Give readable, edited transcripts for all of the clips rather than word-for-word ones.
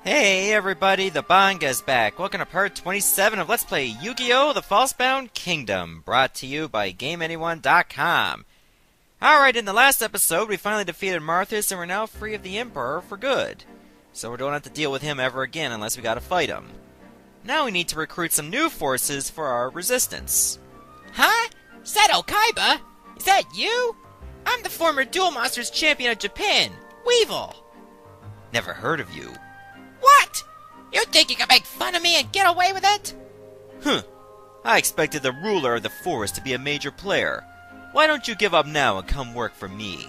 Hey everybody, the Banga's back. Welcome to part 27 of Let's Play Yu-Gi-Oh! The Falsebound Kingdom, brought to you by GameAnyone.com. Alright, in the last episode, we finally defeated Marthas and we're now free of the Emperor for good. So we don't have to deal with him ever again unless we gotta fight him. Now we need to recruit some new forces for our resistance. Huh? Seto Kaiba? Is that you? I'm the former Duel Monsters champion of Japan, Weevil. Never heard of you. What? You think you can make fun of me and get away with it? I expected the ruler of the forest to be a major player. Why don't you give up now and come work for me?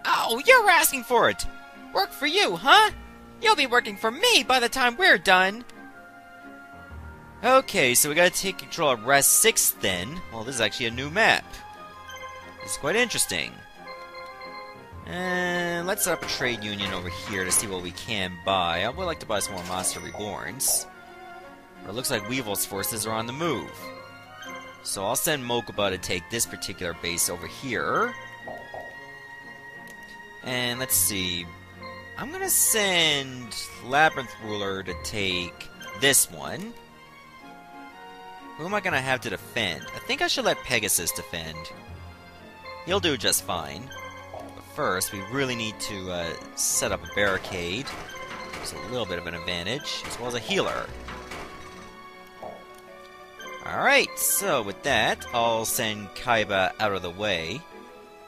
Oh, you're asking for it. Work for you, huh? You'll be working for me by the time we're done. Okay, so we gotta take control of Rest 6 then. Well, this is actually a new map. It's quite interesting. And let's set up a trade union over here to see what we can buy. I would like to buy some more Monster Reborns. But it looks like Weevil's forces are on the move. So I'll send Mokuba to take this particular base over here. And let's see. I'm gonna send Labyrinth Ruler to take this one. Who am I gonna have to defend? I think I should let Pegasus defend. He'll do just fine. First, we really need to set up a barricade. It's a little bit of an advantage, as well as a healer. Alright, so with that, I'll send Kaiba out of the way.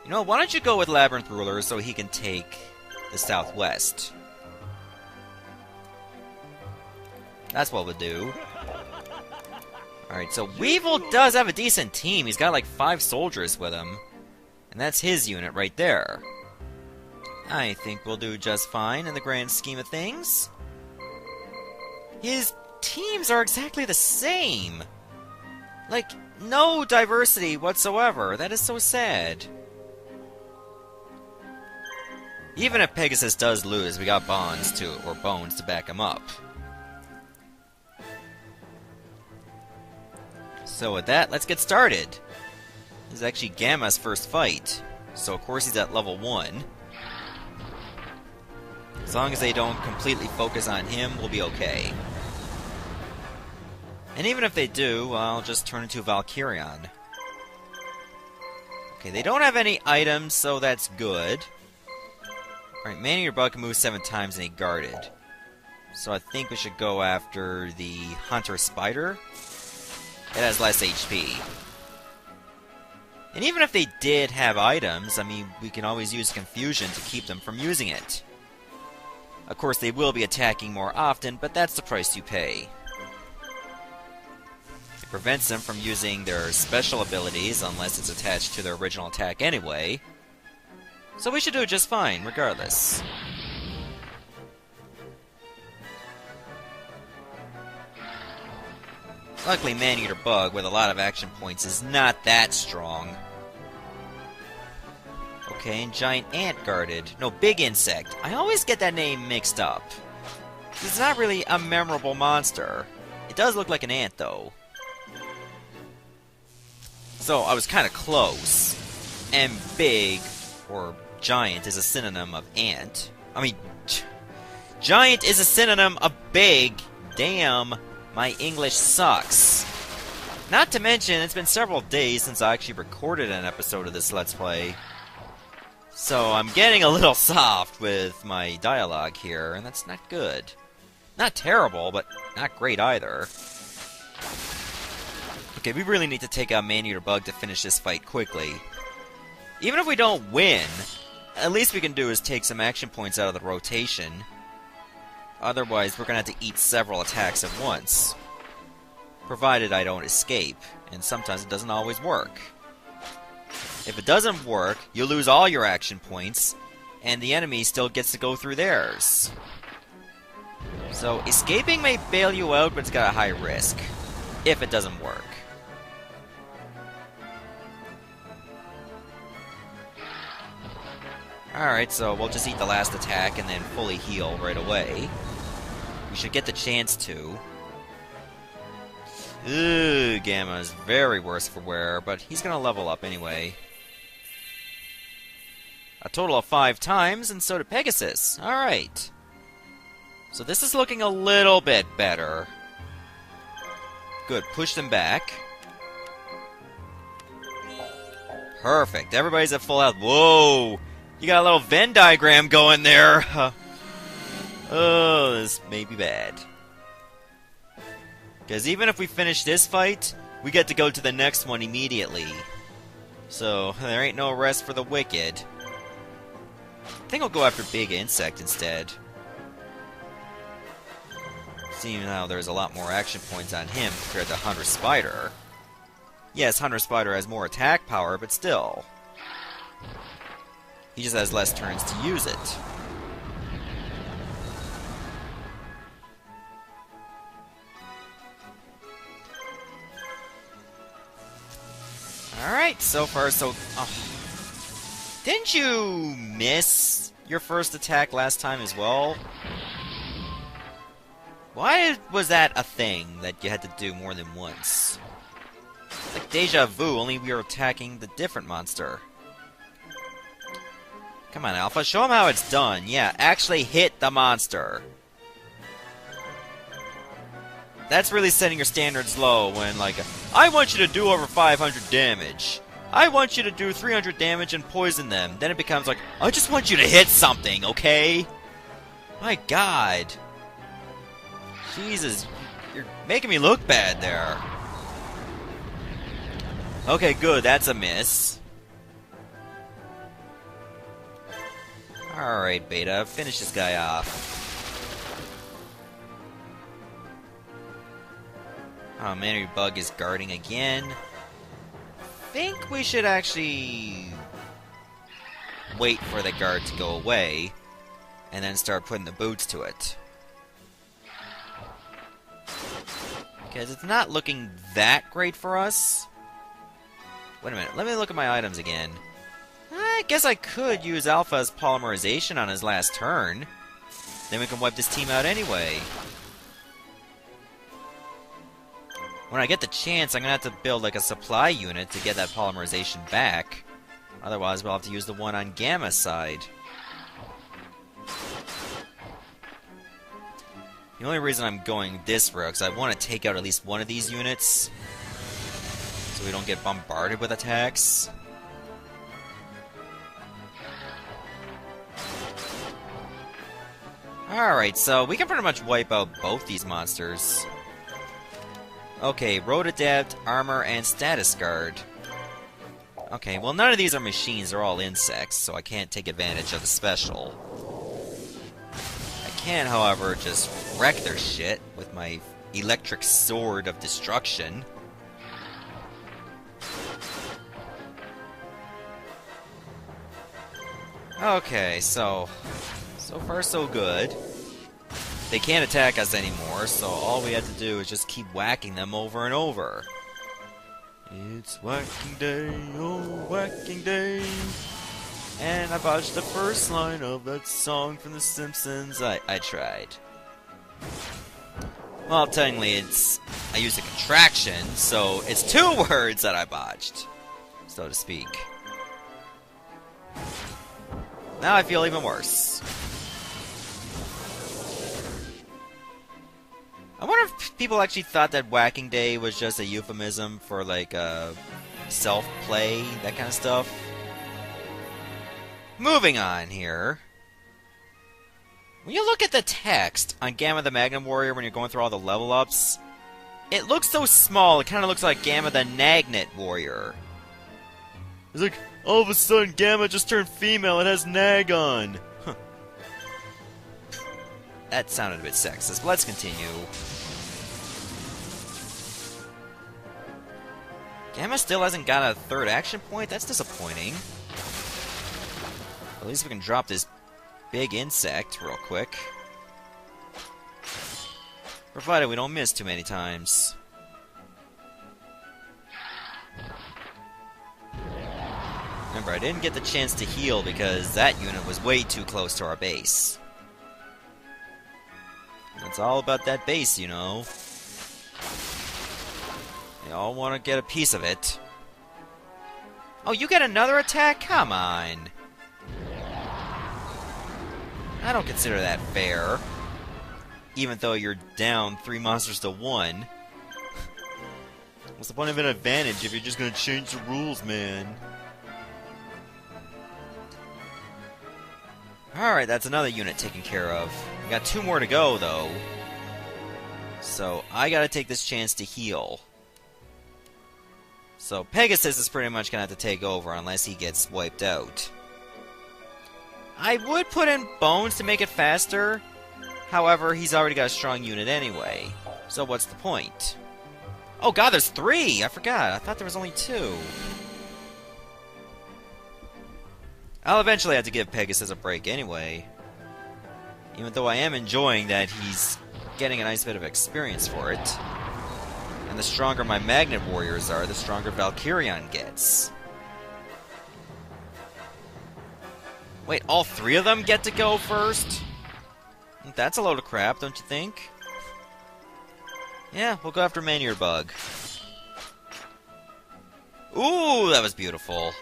You know, why don't you go with Labyrinth Ruler so he can take the southwest? That's what we'll do. Alright, so Weevil does have a decent team. He's got like 5 soldiers with him. And that's his unit right there. I think we'll do just fine in the grand scheme of things. His teams are exactly the same. Like, no diversity whatsoever. That is so sad. Even if Pegasus does lose, we got Bones to back him up. So with that, let's get started. This is actually Gamma's first fight. So of course he's at level 1. As long as they don't completely focus on him, we'll be okay. And even if they do, I'll just turn into Valkyrion. Okay, they don't have any items, so that's good. Alright, Man-Eater Bug can move 7 times and he guarded. So I think we should go after the Hunter Spider. It has less HP. And even if they did have items, I mean, we can always use Confusion to keep them from using it. Of course, they will be attacking more often, but that's the price you pay. It prevents them from using their special abilities unless it's attached to their original attack anyway. So we should do just fine, regardless. Luckily, Man-Eater Bug, with a lot of action points, is not that strong. Okay, and Giant Ant guarded. No, Big Insect. I always get that name mixed up. It's not really a memorable monster. It does look like an ant, though. So, I was kind of close. And big, or giant, is a synonym of ant. I mean, giant is a synonym of big. Damn, my English sucks. Not to mention, it's been several days since I actually recorded an episode of this Let's Play. So I'm getting a little soft with my dialogue here, and that's not good. Not terrible, but not great either. Okay, we really need to take out Man-Eater Bug to finish this fight quickly. Even if we don't win, at least we can do is take some action points out of the rotation. Otherwise, we're gonna have to eat several attacks at once. Provided I don't escape, and sometimes it doesn't always work. If it doesn't work, you lose all your action points, and the enemy still gets to go through theirs. So, escaping may bail you out, but it's got a high risk. If it doesn't work. Alright, so we'll just eat the last attack and then fully heal right away. We should get the chance to. Ooh, Gamma is very worse for wear, but he's gonna level up anyway. A total of 5 times, and so did Pegasus. Alright. So this is looking a little bit better. Good, push them back. Perfect, everybody's at full health. Whoa! You got a little Venn diagram going there. Oh, this may be bad. Because even if we finish this fight, we get to go to the next one immediately. So, there ain't no rest for the wicked. I think I'll go after Big Insect instead. Seeing how there's a lot more action points on him compared to Hunter Spider. Yes, Hunter Spider has more attack power, but still. He just has less turns to use it. Alright, so far so... Oh. Didn't you miss your first attack last time as well? Why was that a thing that you had to do more than once? Like deja vu, only we were attacking the different monster. Come on, Alpha, show him how it's done. Yeah, actually hit the monster. That's really setting your standards low when, like, I want you to do over 500 damage. I want you to do 300 damage and poison them. Then it becomes like, I just want you to hit something, okay? My god. Jesus, you're making me look bad there. Okay, good, that's a miss. Alright, Beta, finish this guy off. Oh man, your bug is guarding again. Think we should actually wait for the guard to go away and then start putting the boots to it. Because it's not looking that great for us. Wait a minute, let me look at my items again. I guess I could use Alpha's polymerization on his last turn. Then we can wipe this team out anyway. When I get the chance, I'm gonna have to build like a supply unit to get that polymerization back. Otherwise, we'll have to use the one on Gamma's side. The only reason I'm going this route is I want to take out at least one of these units so we don't get bombarded with attacks. Alright, so we can pretty much wipe out both these monsters. Okay, Road Adapt, Armor, and Status Guard. Okay, well none of these are machines, they're all insects, so I can't take advantage of the special. I can, however, just wreck their shit with my Electric Sword of Destruction. Okay, so far so good. They can't attack us anymore, so all we have to do is just keep whacking them over and over. It's whacking day, oh whacking day. And I botched the first line of that song from The Simpsons. I tried. Well, technically I used a contraction, so it's 2 words that I botched, so to speak. Now I feel even worse. I wonder if people actually thought that Whacking Day was just a euphemism for, like, self-play, that kind of stuff. Moving on here. When you look at the text on Gamma the Magnum Warrior when you're going through all the level ups, it looks so small, it kind of looks like Gamma the Nagnet Warrior. It's like, all of a sudden Gamma just turned female, it has nag on. Huh. That sounded a bit sexist, but let's continue. Gamma still hasn't got a 3rd action point? That's disappointing. At least we can drop this big insect real quick. Provided we don't miss too many times. Remember, I didn't get the chance to heal because that unit was way too close to our base. It's all about that base, you know. They all want to get a piece of it. Oh, you get another attack? Come on. I don't consider that fair. even though you're down 3 monsters to 1. What's the point of an advantage if you're just gonna change the rules, man? Alright, that's another unit taken care of. We got 2 more to go, though. So, I gotta take this chance to heal. So, Pegasus is pretty much gonna have to take over unless he gets wiped out. I would put in Bones to make it faster. However, he's already got a strong unit anyway. So what's the point? Oh god, there's 3! I forgot. I thought there was only 2. I'll eventually have to give Pegasus a break anyway. Even though I am enjoying that he's getting a nice bit of experience for it. And the stronger my Magnet Warriors are, the stronger Valkyrion gets. Wait, all 3 of them get to go first? That's a load of crap, don't you think? Yeah, we'll go after Manure Bug. Ooh, that was beautiful.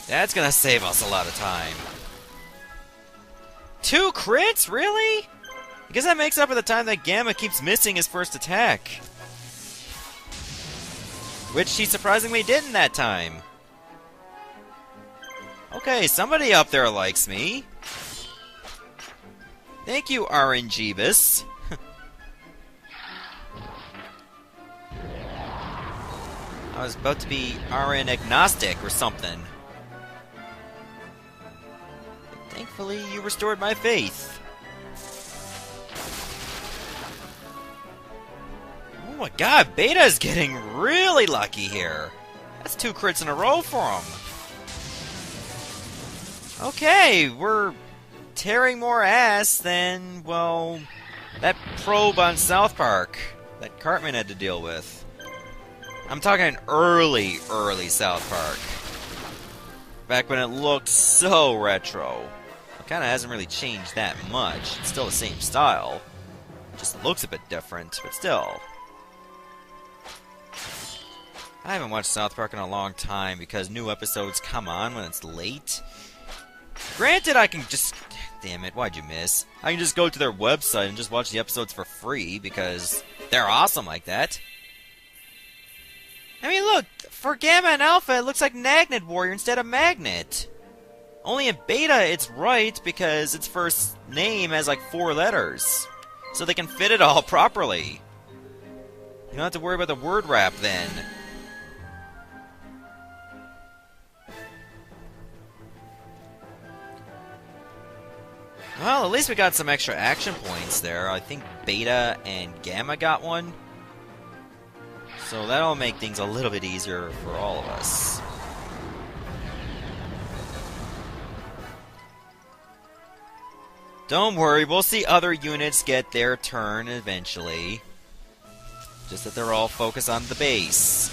That's gonna save us a lot of time. 2 crits? Really? I guess that makes up for the time that Gamma keeps missing his first attack. Which he surprisingly didn't that time. Okay, somebody up there likes me. Thank you, RNGeebus. I was about to be RN agnostic or something. But thankfully, you restored my faith. Oh my god, Beta's getting really lucky here. That's 2 crits in a row for him. Okay, we're tearing more ass than, well, that probe on South Park that Cartman had to deal with. I'm talking early South Park. Back when it looked so retro. It kinda hasn't really changed that much. It's still the same style. It just looks a bit different, but still. I haven't watched South Park in a long time because new episodes come on when it's late. Granted, I can just... Damn it, why'd you miss? I can just go to their website and just watch the episodes for free because they're awesome like that. I mean, look, for Gamma and Alpha, it looks like Magnet Warrior instead of Magnet. Only in Beta, it's right because its first name has like 4 letters. So they can fit it all properly. You don't have to worry about the word wrap then. Well, at least we got some extra action points there. I think Beta and Gamma got one. So that'll make things a little bit easier for all of us. Don't worry, we'll see other units get their turn eventually. Just that they're all focused on the base.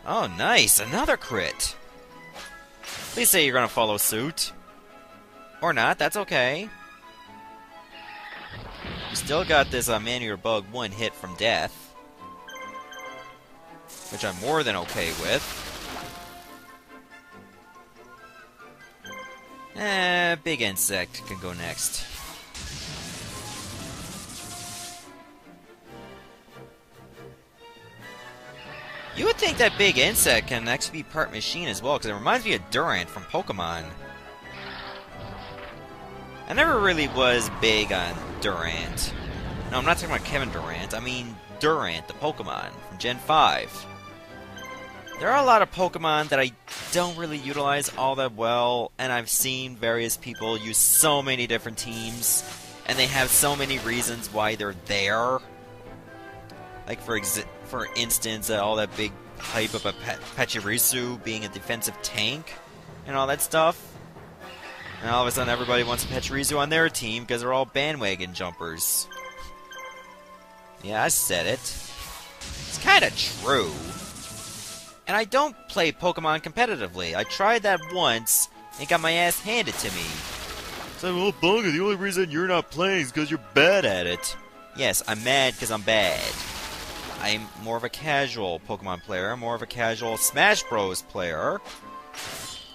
Oh, nice! Another crit! Please say you're gonna follow suit. Or not, that's okay. You still got this Manure Bug 1 hit from death. Which I'm more than okay with. Big Insect can go next. You would think that Big Insect can actually be part machine as well, because it reminds me of Durant from Pokemon. I never really was big on Durant. No, I'm not talking about Kevin Durant. I mean Durant, the Pokemon from Gen 5. There are a lot of Pokemon that I don't really utilize all that well, and I've seen various people use so many different teams, and they have so many reasons why they're there. Like, for instance, all that big hype of a Pachirisu being a defensive tank, and all that stuff. And all of a sudden everybody wants a Pachirisu on their team because they're all bandwagon jumpers. Yeah, I said it. It's kinda true. And I don't play Pokemon competitively. I tried that once and got my ass handed to me. So, well, Bunga, the only reason you're not playing is because you're bad at it. Yes, I'm mad because I'm bad. I'm more of a casual Pokemon player, more of a casual Smash Bros. Player.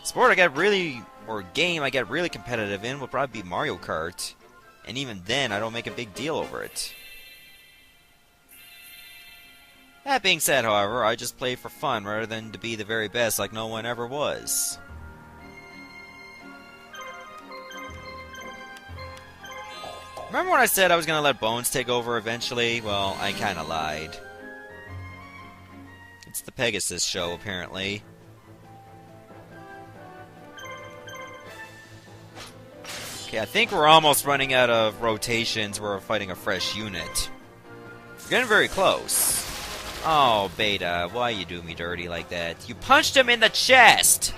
Sport I get really or game I get really competitive in will probably be Mario Kart. And even then, I don't make a big deal over it. That being said, however, I just play for fun rather than to be the very best like no one ever was. Remember when I said I was going to let Bones take over eventually? Well, I kind of lied. It's the Pegasus show, apparently. Okay, I think we're almost running out of rotations where we're fighting a fresh unit. We're getting very close. Oh, Beta, why you do me dirty like that? You punched him in the chest!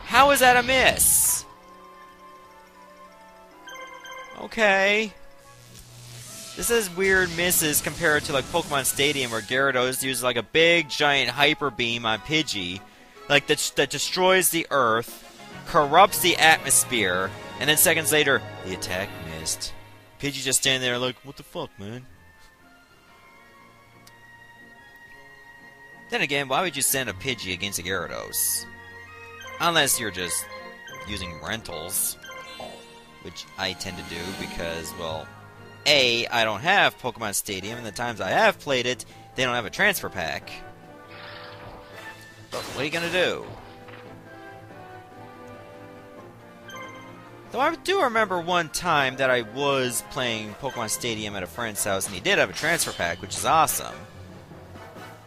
How is that a miss? Okay. This is weird misses compared to like Pokemon Stadium where Gyarados uses like a big giant hyper beam on Pidgey, like that destroys the earth, corrupts the atmosphere, and then seconds later, the attack missed. Pidgey just standing there like, what the fuck, man? Then again, why would you send a Pidgey against a Gyarados? Unless you're just using rentals, which I tend to do because, well, A, I don't have Pokemon Stadium, and the times I have played it, they don't have a transfer pack. But what are you gonna do? Though I do remember one time that I was playing Pokemon Stadium at a friend's house, and he did have a transfer pack, which is awesome.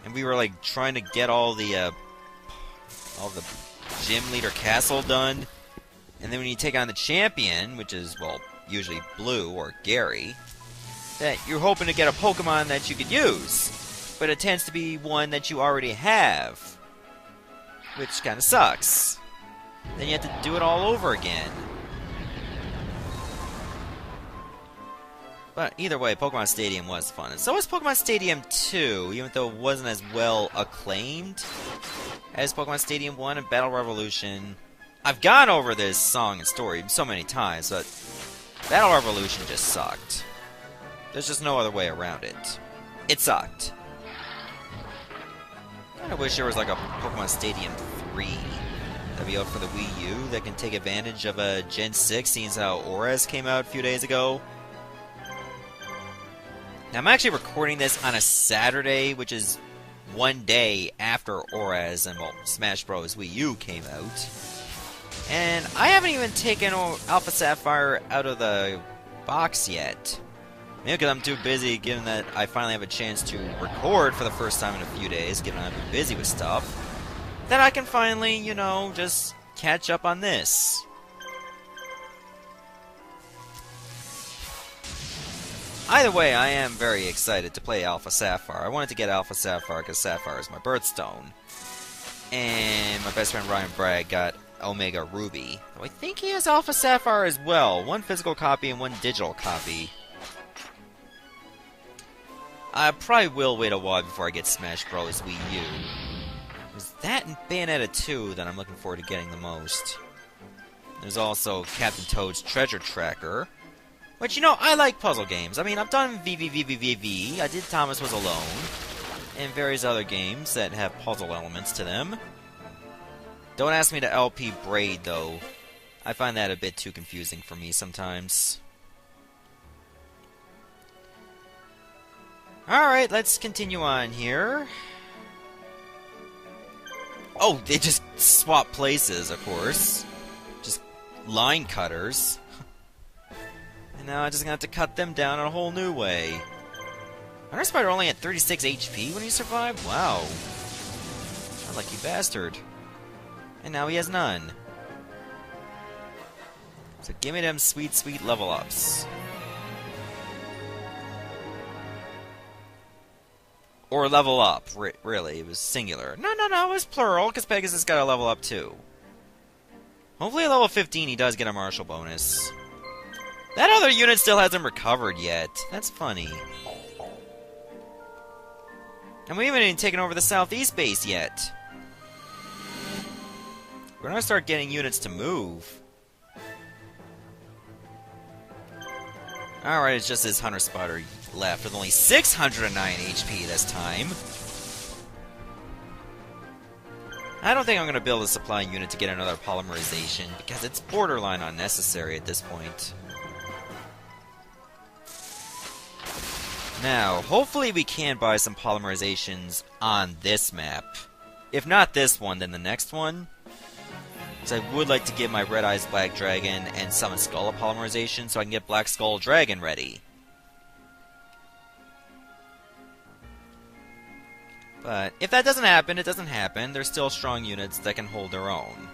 And we were like trying to get all the gym leader castle done, and then when you take on the champion, which is, well, usually Blue or Gary, that you're hoping to get a Pokemon that you could use, but it tends to be one that you already have, which kind of sucks. Then you have to do it all over again. But either way, Pokemon Stadium was fun. And so was Pokemon Stadium 2, even though it wasn't as well acclaimed as Pokemon Stadium 1 and Battle Revolution. I've gone over this song and story so many times, but Battle Revolution just sucked. There's just no other way around it. It sucked. I wish there was like a Pokemon Stadium 3 that'd be out for the Wii U that can take advantage of a Gen 6, seeing as how Auras came out a few days ago. Now, I'm actually recording this on a Saturday, which is one day after Auras and, well, Smash Bros. Wii U came out. And I haven't even taken Alpha Sapphire out of the box yet. Maybe because I'm too busy, given that I finally have a chance to record for the first time in a few days, given I've been busy with stuff. Then I can finally, you know, just catch up on this. Either way, I am very excited to play Alpha Sapphire. I wanted to get Alpha Sapphire because Sapphire is my birthstone. And my best friend Ryan Bragg got Omega Ruby. Though I think he has Alpha Sapphire as well. One physical copy and one digital copy. I probably will wait a while before I get Smash Bros. Wii U. There's that and Bayonetta 2 that I'm looking forward to getting the most. There's also Captain Toad's Treasure Tracker. Which, you know, I like puzzle games. I mean, I've done VVVVVV, I did Thomas Was Alone, and various other games that have puzzle elements to them. Don't ask me to LP Braid, though. I find that a bit too confusing for me sometimes. Alright, let's continue on here. Oh, they just swap places, of course. Just line cutters. And now I'm just gonna have to cut them down in a whole new way. Iron Spider only had 36 HP when he survived? Wow. Unlucky bastard. And now he has none. So give me them sweet, sweet level ups. Or level up, really. It was singular. No, it was plural, because Pegasus got a level up too. Hopefully at level 15 he does get a martial bonus. That other unit still hasn't recovered yet. That's funny. And we haven't even taken over the southeast base yet. We're gonna start getting units to move. Alright, it's just this Hunter Spider left with only 609 HP this time. I don't think I'm going to build a supply unit to get another polymerization, because it's borderline unnecessary at this point. Now, hopefully we can buy some polymerizations on this map. If not this one, then the next one. Because I would like to get my Red Eyes Black Dragon and Summon Skull a polymerization so I can get Black Skull Dragon ready. But if that doesn't happen, it doesn't happen. There's still strong units that can hold their own.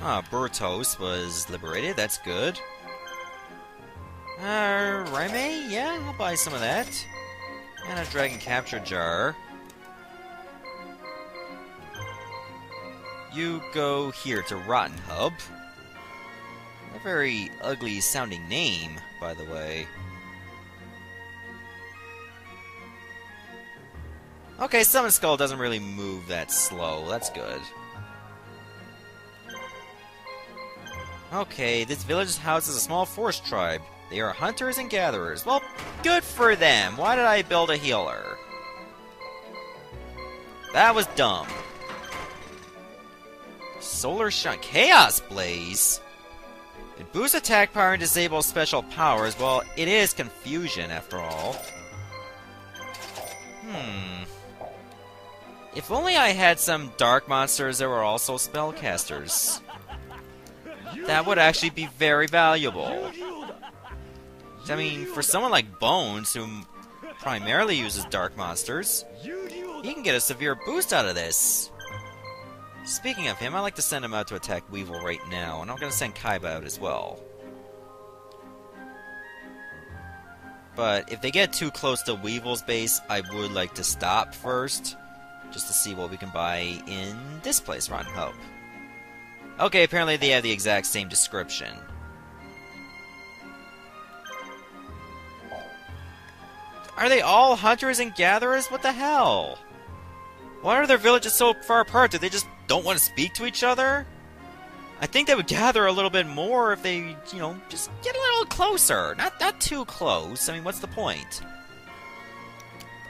Ah, Burtos was liberated. That's good. Raime? Yeah, I'll buy some of that. And a Dragon Capture Jar. You go here to Rotten Hub. A very ugly sounding name, by the way. Okay, Summon Skull doesn't really move that slow. That's good. Okay, this village houses a small forest tribe. They are hunters and gatherers. Well, good for them. Why did I build a healer? That was dumb. Solar Shine. Chaos Blaze? It boosts attack power and disables special powers. Well, it is confusion, after all. If only I had some dark monsters that were also spellcasters. That would actually be very valuable. I mean, for someone like Bones, who primarily uses dark monsters, he can get a severe boost out of this. Speaking of him, I'd like to send him out to attack Weevil right now, and I'm going to send Kaiba out as well. But if they get too close to Weevil's base, I would like to stop first, just to see what we can buy in this place, Rotten Hope. Okay, apparently they have the exact same description. Are they all hunters and gatherers? What the hell? Why are their villages so far apart? Do they just don't want to speak to each other? I think they would gather a little bit more if they, you know, just get a little closer. Not too close. I mean, what's the point?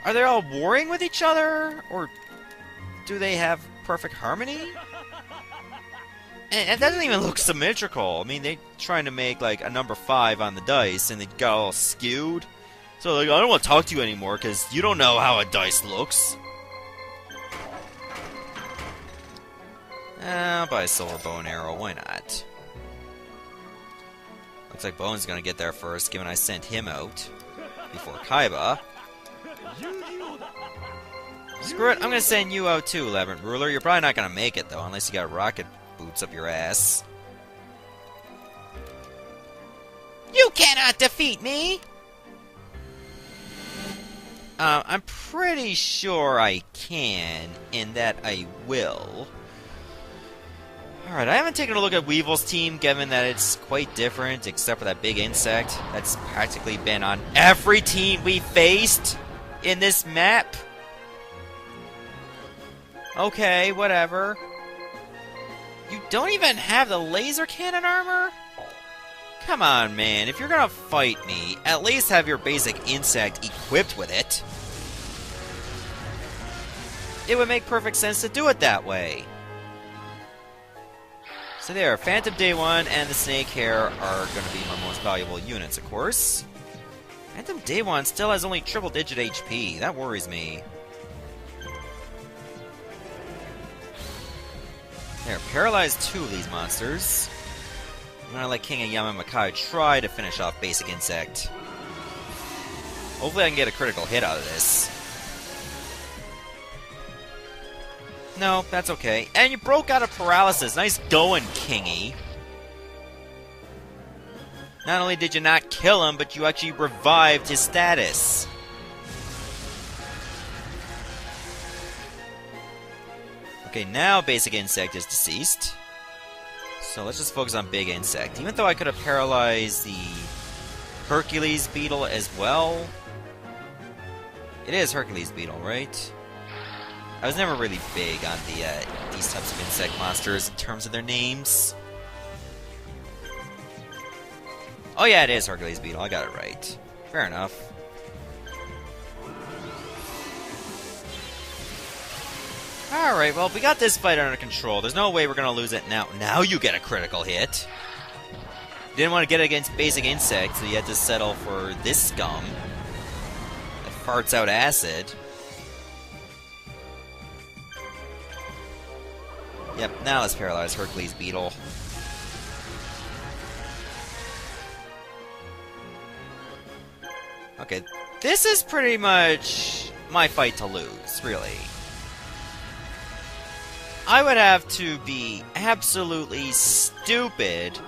Are they all warring with each other? Or do they have perfect harmony? And that doesn't even look symmetrical. I mean, they're trying to make, like, a number 5 on the dice, and they got all skewed. So, like, I don't want to talk to you anymore, because you don't know how a dice looks. I'll buy a silver bow and arrow, why not? Looks like Bone's gonna get there first, given I sent him out before Kaiba. Screw it, I'm gonna send you out too, Labyrinth Ruler. You're probably not gonna make it, though, unless you got rocket boots up your ass. You cannot defeat me! I'm pretty sure I can, and that I will. Alright, I haven't taken a look at Weevil's team, given that it's quite different, except for that big insect that's practically been on every team we faced in this map. Okay, whatever. You don't even have the laser cannon armor? Come on, man. If you're gonna fight me, at least have your basic insect equipped with it. It would make perfect sense to do it that way. So there, Phantom Day 1 and the Snake Hair are going to be my most valuable units, of course. Phantom Day 1 still has only triple-digit HP. That worries me. There, paralyzed 2 of these monsters. I'm going to let King and Yamamakai try to finish off Basic Insect. Hopefully I can get a critical hit out of this. No, that's okay. And you broke out of paralysis. Nice going, Kingy. Not only did you not kill him, but you actually revived his status. Okay, now Basic Insect is deceased. So let's just focus on Big Insect. Even though I could have paralyzed the Hercules Beetle as well. It is Hercules Beetle, right? I was never really big on these types of insect monsters in terms of their names. Oh yeah, it is Hercules Beetle. I got it right. Fair enough. Alright, well, we got this fight under control. There's no way we're gonna lose it now. Now you get a critical hit. You didn't want to get it against basic insects, so you had to settle for this scum that farts out acid. Yep, now let's paralyze Hercules Beetle. Okay, this is pretty much my fight to lose, really. I would have to be absolutely stupid,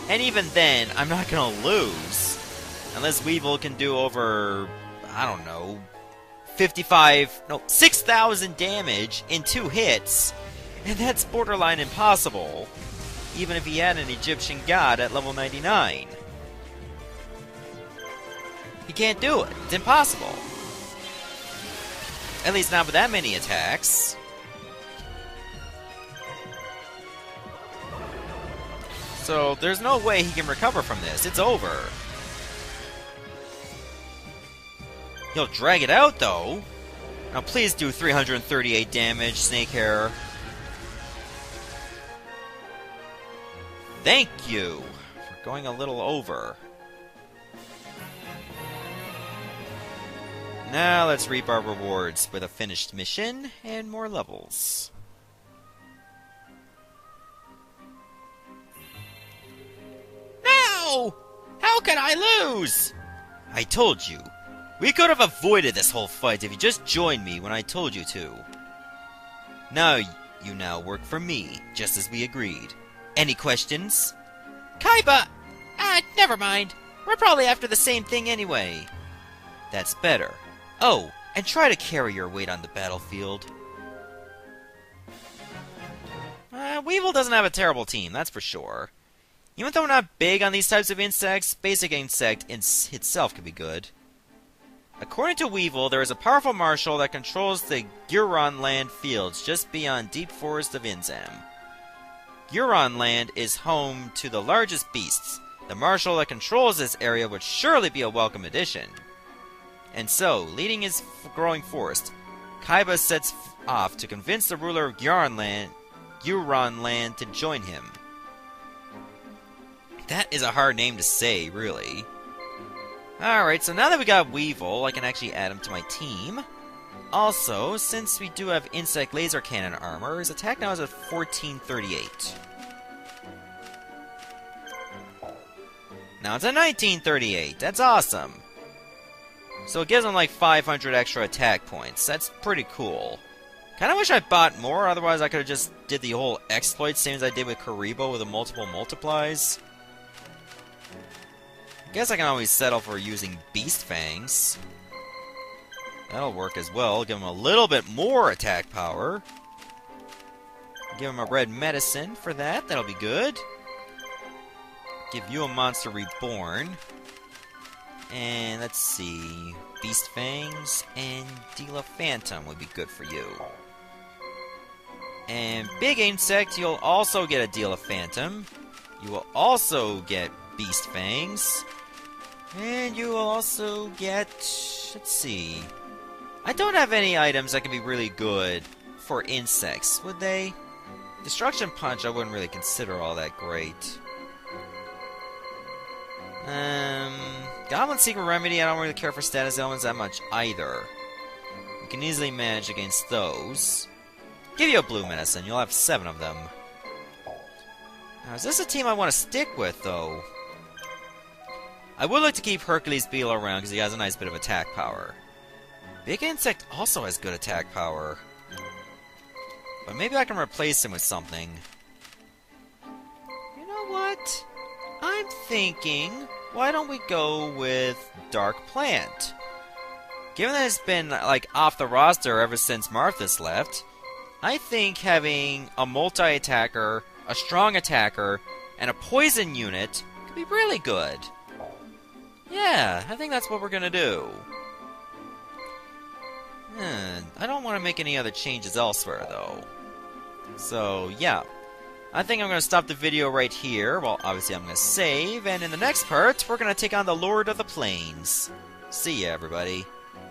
and even then, I'm not gonna lose. Unless Weevil can do over, I don't know, 6,000 damage in 2 hits, and that's borderline impossible, even if he had an Egyptian god at level 99. He can't do it. It's impossible. At least not with that many attacks. So, there's no way he can recover from this. It's over. He'll drag it out, though. Now, please do 338 damage, Snakehair. Thank you for going a little over. Now, let's reap our rewards with a finished mission and more levels. No! How could I lose? I told you. We could have avoided this whole fight if you just joined me when I told you to. Now, you now work for me, just as we agreed. Any questions? Kaiba! Never mind. We're probably after the same thing Anyway, that's better. Oh, and try to carry your weight on the battlefield. Weevil doesn't have a terrible team, that's for sure. Even though we're not big on these types of insects, basic insect itself could be good. According to Weevil, there is a powerful marshal that controls the Guron Land fields just beyond Deep Forest of Inzam. Guron Land is home to the largest beasts. The marshal that controls this area would surely be a welcome addition. And so, leading his growing forest, Kaiba sets off to convince the ruler of Guron Land to join him. That is a hard name to say, really. Alright, so now that we got Weevil, I can actually add him to my team. Also, since we do have Insect Laser Cannon armor, his attack now is at 1438. Now it's at 1938. That's awesome. So it gives him like 500 extra attack points. That's pretty cool. Kinda wish I bought more, otherwise I could've just did the whole exploit, same as I did with Karibo with the multiple multiplies. Guess I can always settle for using Beast Fangs. That'll work as well. Give him a little bit more attack power. Give him a red medicine for that. That'll be good. Give you a Monster Reborn. And let's see. Beast Fangs and Deal a Phantom would be good for you. And Big Insect, you'll also get a Deal a Phantom. You will also get Beast Fangs. And you will also get... let's see... I don't have any items that can be really good for insects, would they? Destruction Punch I wouldn't really consider all that great. Goblin Secret Remedy, I don't really care for status elements that much either. You can easily manage against those. Give you a blue medicine, you'll have 7 of them. Now, is this a team I want to stick with, though? I would like to keep Hercules Beetle around because he has a nice bit of attack power. Big Insect also has good attack power. But maybe I can replace him with something. You know what? I'm thinking, why don't we go with Dark Plant? Given that it's been, like, off the roster ever since Marthas left, I think having a multi-attacker, a strong attacker, and a poison unit could be really good. Yeah, I think that's what we're gonna do. I don't want to make any other changes elsewhere, though. So, yeah. I think I'm going to stop the video right here. Well, obviously I'm going to save, and in the next part, we're going to take on the Lord of the Plains. See ya, everybody.